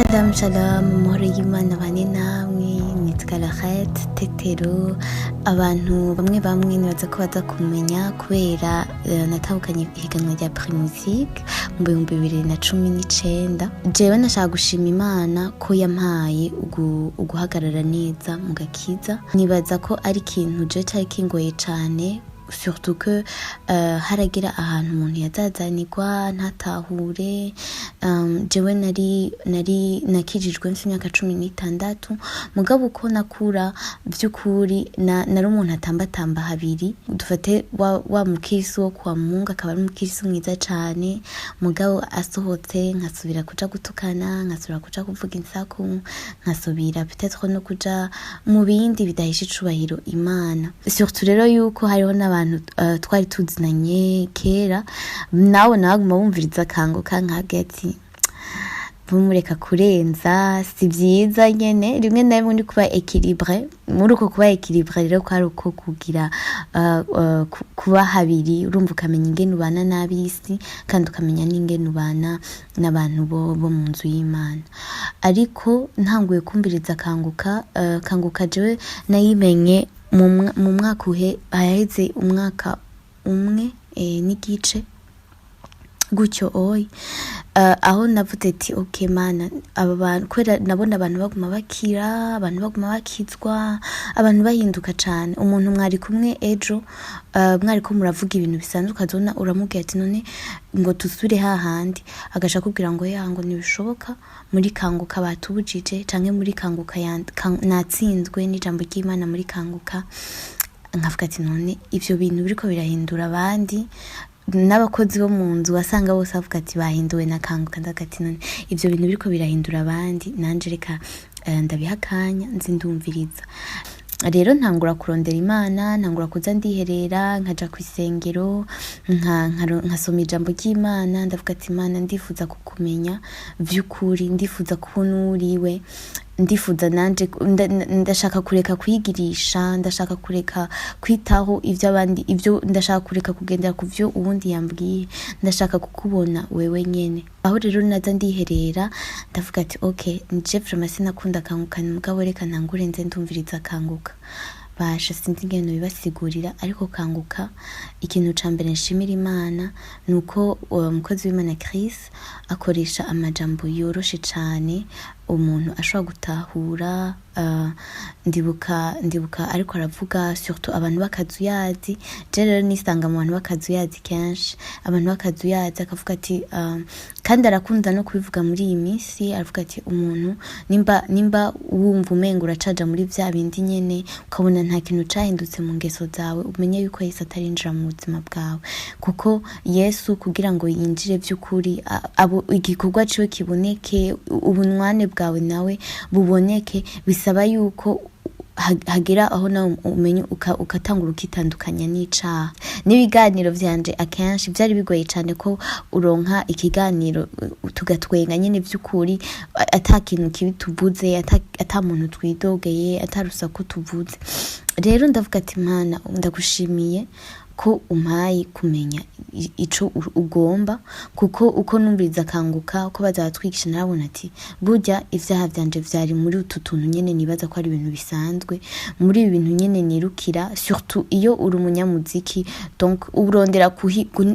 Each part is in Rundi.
Madame Shalom, amahoro y'Imana bane namwe, nitwa Laurette Tetero. Abantu bamwe nibaza ko baza kumenya kubera natahukanye ihiganwa rya Primusic mu 2019. Jewe nashaka gushima Imana ko yampaye uguhagarara neza mu gakiza. Nibaza ko ari ikintu je cari kingoye cane, surtout que haragira ahantu umuntu yazazanirwa ntatahure. Jewe nari nakijijwe mfite imyaka 16, mugabo uko nakura by'ukuri nari umuntu atambatamba habiri. Dufate wa mukirisi wo kwa Mungu akaba ari umukirisi mwiza cane, mugabo asohotse nkasubira kuja gutukana, nkasubira kuja kuvuga insaku, nkasubira peut-être no kuja mu bindi bidahisha icubahiro Imana. Surtout rero yuko hariho n'abantu twari tuzinanye kera, nawe naguma bumviriza kanguka nkabwira ati bumureka kurenza, si vyiza nyene. Rimwe na rimwe ndi kuba équilibré, muri uko kuba équilibré rero kwari uko kugira kuba habiri, urumva ukamenya ingene ubana n'abisi kandi ukamenya n'ingene ubana n'abantu bo mu nzu y'Imana. Ariko ntanguye kumviriza kanguka jewe nayimenye mu mwaka haheze umwaka umwe n'igice gutyo oyi. Aho navuze ati okay Mana, aba bantu kwera nabona abantu baguma bakira, abantu baguma bakizwa, abantu bahinduka cane. Umuntu mwari kumwe ejo, mwari ko muravuga ibintu bisanzwe, ukazona uramubwira ati none ngo tusubire hahandi, agasha kubwira ngo yango ntibishoboka, muri kanguka batubujije canke muri kanguka natsinzwe n'ijambo ry'Imana muri kanguka. Nkavuga ati none ivyo bintu biriko birahindura abandi, n'abakozi bo mu nzu wasanga bose bavuga ati bahinduwe na kanguka. Ndavuga ati none ivyo bintu biriko birahindura abandi, nanje reka ndabihakanya nzi ndumviriza. Rero ntangura kurondera Imana, ntangura kuza ndiherera, nkaja kw'isengero, nkasoma ijambo ry'Imana. Ndavuga ati Imana, ndifuza kukumenya vy'ukuri, ndifuza kubona uriwe, ndifuza nanje ndashaka kureka kwigirisha, ndashaka kureka kwitaho ivyo abandi, ivyo ndashaka kureka kugendera ku vyo uwundi yambwiye, ndashaka kukubona wewe nyene. Aho rero naza ndiherera ndavuga ati okay, nje vraiment sinakunda kanguka, mugabo reka ntangure nze ndumviriza kanguka. Basha sinzi ingene bibasigurira, ariko kanguka ikintu ca mbere nshimira Imana nuko umukozi w'Imana Chris akoresha amajambo yoroshe cane umuntu ashobora gutahura. Ndibuka ariko aravuga surtout abantu bakazuyazi. Je rero nisanga mu bantu bakazuyazi kenshi, abantu bakazuyazi akavuga ati kandi arakunda no kubivuga muri iyi minsi, aravuga ati umuntu nimba wumva umenga uracaja muri vya bindi nyene, ukabona nta kintu cahindutse mu ngeso zawe, umenye yuko Yesu atarinjira mu buzima bwawe. Kuko Yesu kugira ngo yinjire vy'ukuri, abo igikorwa ciwe kiboneke, ubunwane bwawe nawe buboneke, bisaba yuko hagera aho nawe umenye ukatangura ukitandukanya n'icaha. N'ibiganiro vyanje akenshi vyari bigoye cane ko uronka ikiganiro tugatwenga nyene vy'ukuri, ata kintu kibi tuvuze, ata muntu twidogeye, ata rusaku tuvuze. Rero ndavuga ati Mana, ndagushimiye ko umpaye kumenya ico ugomba, kuko uko numviriza kanguka, uko bazatwigisha narabona ati burya ivyaha vyanje vyari muri utu tuntu nyene nibaza ko ari ibintu bisanzwe, muri ibi bintu nyene nirukira. Surtout iyo uri umunyamuziki, donc urondera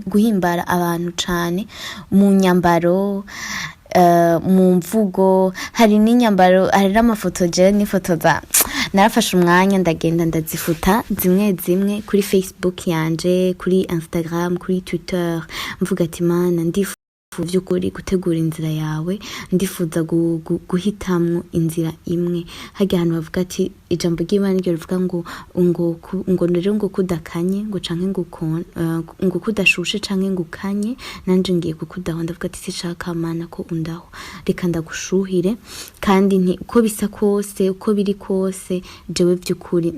guhimbara abantu cane mu nyambaro, mu mvugo. Hari n'inyambaro, hari n'amafoto je nifotoza, narafashe umwanya ndagenda ndazifuta zimwe kuri Facebook yanje, kuri Instagram, kuri Twitter, mvuga ati Mana, ndifuza vy'ukuri gutegura inzira yawe, ndifuza guhitamwo inzira imwe. Hagi ahantu bavuga ati ijambo ry'Imana ryo rivuga ngo rero ngo kudakanye, ngo canke ngo kudashushe canke ngo ukanye, nanje ngiye kukudaho. Ndavuga ati sishaka Mana ko undaho, reka ndagushuhire, kandi uko bisa kose, uko biri kose, jewe vy'ukuri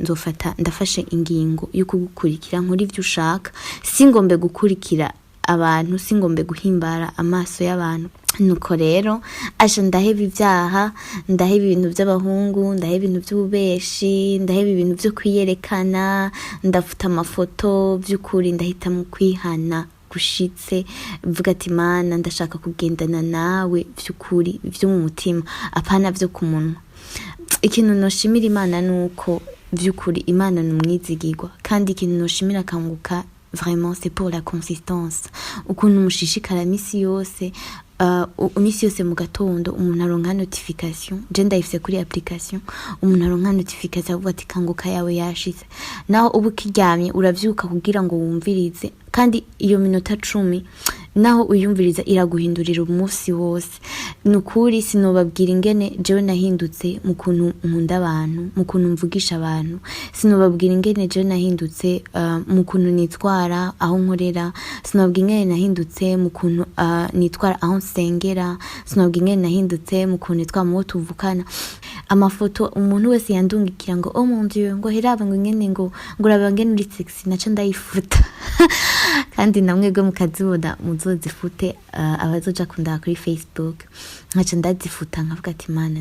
ndafashe ingingo yo kugukurikira, nkora ivyo ushaka, singombe gukurikira abantu, singombe guhimbara amaso y'abantu. Nuko rero aje ndaheba ivyaha, ndaheba ibintu vy'abahungu, ndaheba ibintu vy'ububeshi, ndaheba ibintu vyo kwiyerekana, ndafuta amafoto. Vy'ukuri ndahita mu kwihana bigushitse vuga ati Mana ndashaka kugendana nawe vy'ukuri vyo mu mutima apana vyo ku munwa. Ikintu noshimira Imana nuko vy'ukuri Imana numwizigirwa, kandi ikintu noshimira Kanguka vraiment c'est pour la consistance, ukuntu mushishikara misi yose mu gatondo umuntu aronka notification. Je ndayifise kuri application, umuntu aronka notification avuga ati Kanguka yawe yashize, naho ubu kiryamye uravyuka kugira ngo wumvirize, kandi iyo minota 10 naho uyumviriza iraguhindurira umunsi wose. Nukuri sinobabwira ingene jewe nahindutse mu kuntu nkunda abantu, mu kuntu mvugisha abantu, sinobabwira ingene jewe nahindutse mu kuntu nitwara aho nkorera, sinobabwira ingene nahindutse mu kuntu nitwara aho nsengera, sinobabwira ingene nahindutse mu kuntu nitwara mu tuvukana. Amafoto umuntu wese yandungikira ngo oh mon Dieu ngo heraba ngo ingene ngo uraba ngene uri sexy, naca ndayifuta kandi namwe bwo mukazibona muzozifute. Abazoja kundaba kuri Facebook nkaca ndazifuta nkavuga ati Mana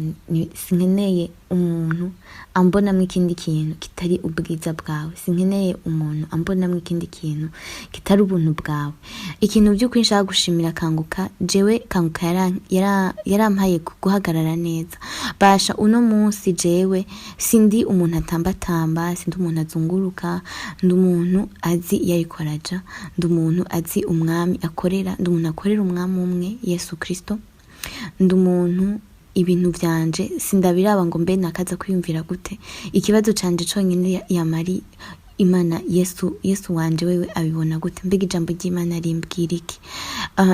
sinkeneye umuntu ambonamwo ikindi kintu kitari ubwiza bwawe, sinkeneye umuntu ambonamwo ikindi kintu kitari ubuntu bwawe. Ikintu by'ukuri nshaka gushimira Kanguka, jewe Kanguka yarampaye guhagarara neza. Basha uno munsi jewe sindi umuntu atambatamba, sindi umuntu azunguruka, ndi umuntu azi yariko araja, ndi umuntu azi umwami akorera, ndi umuntu akorera umwami umwe Yesu Kristo, ndi umuntu ibintu vyanje sindabiraba ngo mbe nakaza kwiyumvira gute. Ikibazo canje conyene yamari Imana Yesu wanje wewe abibona gute, mbega ijambo ry'Imana rimbwira iki.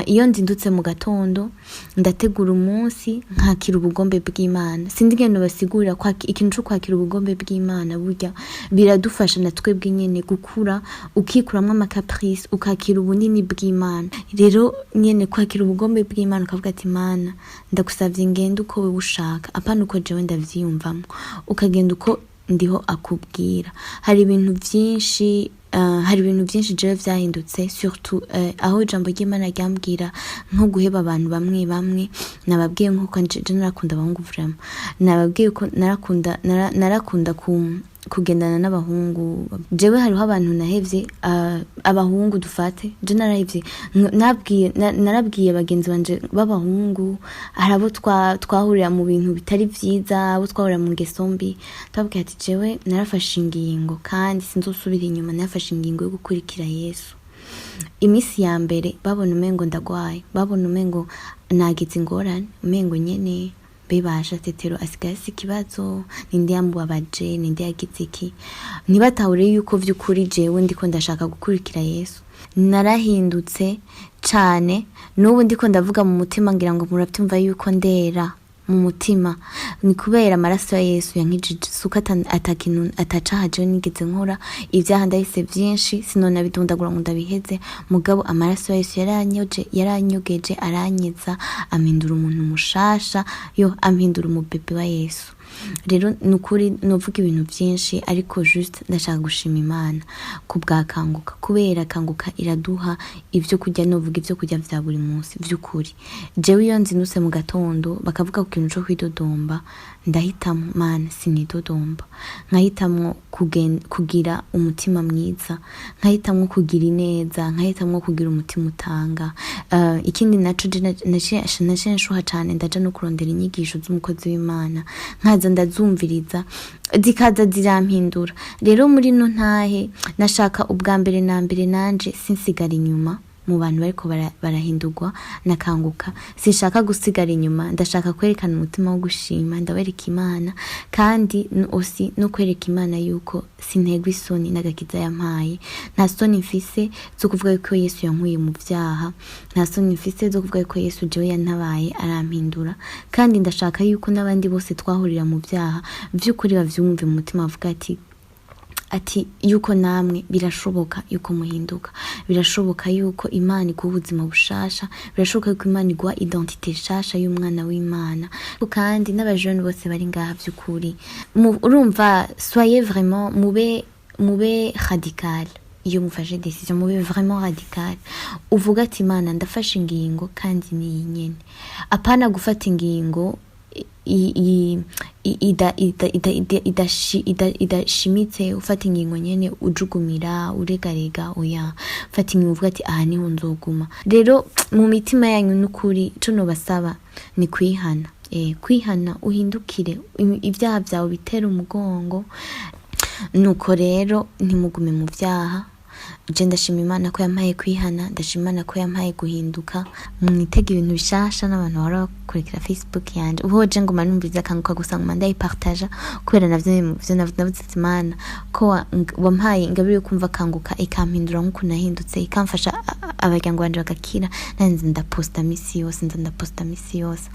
Iyo nzindutse mu gatondo ndategura umunsi nkakira ubugombe bw'Imana. Sindi ngeno basigurira kwa ikintu cyo kwakira ubugombe bw'Imana burya biradufasha na twebwe nyene gukura, ukikuramwe amacaprice ukakira ubunini bw'Imana. Rero nyene kwakira ubugombe bw'Imana ukavuga ati Mana ndagusavye ngende uko wewe ushaka apana uko jewe ndavyiyumvamo, ukagenda uko ndiho akubwira. Hari ibintu byinshi jewe vyahindutse, surtout aho ijambo ry'Imana ryambwira nko guheba abantu bamwe. Nababwiye nko je narakunda abahungu vraiment, nababwiye ko narakunda kugendana n'abahungu. Jewe hariho abantu nahevye abahungu dufate, je narahevye narabwiye bagenzi banje b'abahungu, harabo twahurira mu bintu bitari vyiza, abo twahurira mu ngeso mbi. Twabwiye ati jewe narafashe ingingo kandi sinzosubira inyuma, narafashe ingingo yo gukurikira Yesu. Imisi ya mbere babona umengo ndagwaye, babona umengo nagize ingorane, umengo nyene bebasha Tetero asigaye ikibazo, ninde yamubabaje, ninde yagize iki. Ntibatahure yuko vy'ukuri jewe ndiko ndashaka gukurikira Yesu. Narahindutse cane, n'ubu ndiko ndavuga mu mutima ngira ngo muravyumva yuko ndera mu mutima, ni kubera amaraso ya Yesu yankijije. Suka atakintu atacahaje nigeze nkora ivyaha ndahise vyinshi sinona bidundagura ngo ndabiheze, mugabo amaraso ya Yesu yaranyogeje aranyeza, ampindura umuntu mushasha, ampindura umubebe wa Yesu. Rero nukuri novuga ibintu byinshi, ariko just ndashaka gushima Imana kubwa Kanguka, kubera Kanguka iraduha ivyo kurya. Novuga ivyo kurya vya buri munsi vy'ukuri. Jewe iyo nzinutse mu gatondo bakavuga ku kintu cyo kwidodomba, ndahitamo Mana sinidodomba, nkahitamo kugira umutima mwiza, nkahitamo kugira ineza, nkahitamo kugira umutima utanga. Ikindi naco nashuha cane, ndaja no kurondera inyigisho z'umukozi w'Imana, nkaza ndazumviriza zikaza zirampindura. Rero muri no ntahe nashaka ubwa mbere na mbere nanje sinsigara inyuma mu bantu bariko barahindurwa na Kanguka. Sinshaka gusigara inyuma, ndashaka kwerekana umutima wo gushima, ndawereka Imana, kandi no kwereka Imana yuko sintegwa isoni n'agakiza yampaye. Nta soni mfise zo kuvuga yuko Yesu yankuye mu vyaha, nta soni mfise zo kuvuga yuko Yesu jewe yantabaye arampindura, kandi ndashaka yuko n'abandi bose twahurira mu vyaha vy'ukuri bavyumve mu mutima bavuga ati yuko namwe birashoboka yuko muhinduka, birashoboka yuko Imana iguha ubuzima bushasha, birashoboka yuko Imana iguha identite shasha y'umwana w'Imana. Kandi n'abajene bose bari ngaha vy'ukuri urumva, soyez vraiment mube radical. Iyo mufashe decision mube vraiment radical, uvuga ati Imana ndafashe ingingo kandi ni nyene, apana gufata ingingo idashimitse ufata ingingo nyene ujugumira uregarega, oya fata ingingo uvuga ati aha niho nzoguma. Rero mu mitima yanyu n'ukuri ico nobasaba ni kwihana, kwihana uhindukire ibyaha byawe bitera umugongo. Nuko rero ntimugume mu vyaha. Je ndashima Imana ko yampaye kwihana, ndashima Imana ko yampaye guhinduka. Mwitega ibintu bishasha n'abantu bahora bakurikira Facebook yanje, uhoje ngo manumviza akanguka gusa ngo ndayipartaja kubera navyo navuze Imana ko wampaye ingabire yo kumva akanguka ikampindura nk'uko nahindutse, ikamfasha abaryango banje bagakira, nanze ndaposta misi yose.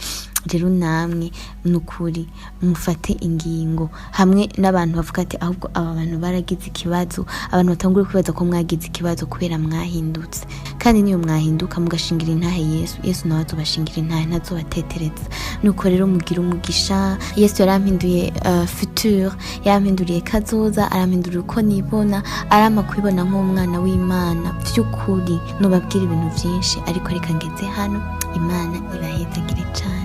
Rero namwe nukuri mufate ingingo hamwe n'abantu bavuga ati ahubwo aba bantu baragize ikibazo, abantu batangure kwibaza ko mwagize ikibazo kubera mwahindutse. Kandi niyo mwahinduka mugashingira intahe Yesu nawe azobashingira intahe, ntazobatetereza. Nuko rero mugira umugisha. Yesu yarampinduye futur, yarampinduriye kazoza, arampindurira uko nibona, arama kwibona nk'umwana w'Imana. Vy'ukuri nobabwira ibintu vyinshi, ariko reka ngeze hano. Imana ibahezagire cyane.